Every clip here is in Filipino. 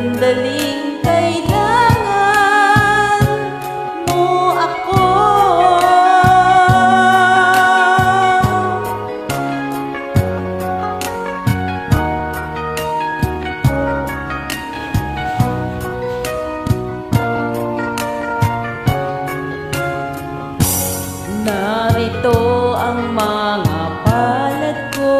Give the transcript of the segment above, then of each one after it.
sandaling kailangan mo ako. Narito ang mga palad ko,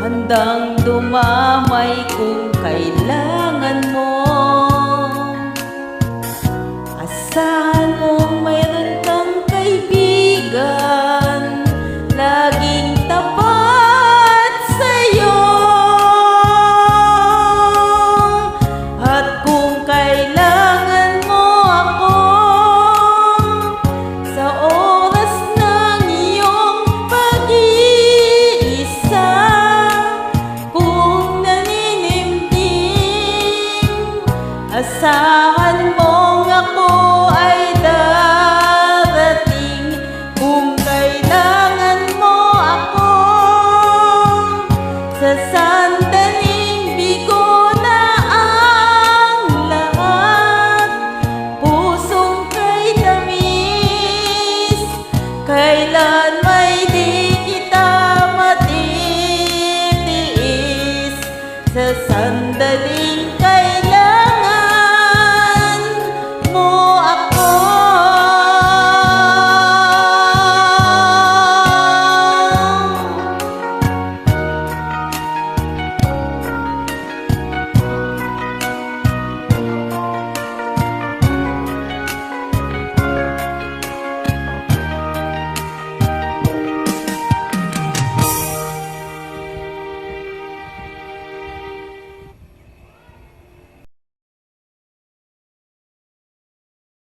handang dumamay kung kailangan mo. Asahan mong mayroon kang kaibigan, laging tapat sa'yo. At kung kailangan mo ako sa oras ng iyong pag-iisa, kung naninimdim, asahan mong ako ay darating. Kung kailangan mo ako sa sandaling bigo na ang lahat, pusong kay tamis, kailan may di kita matitiis. Sa sandaling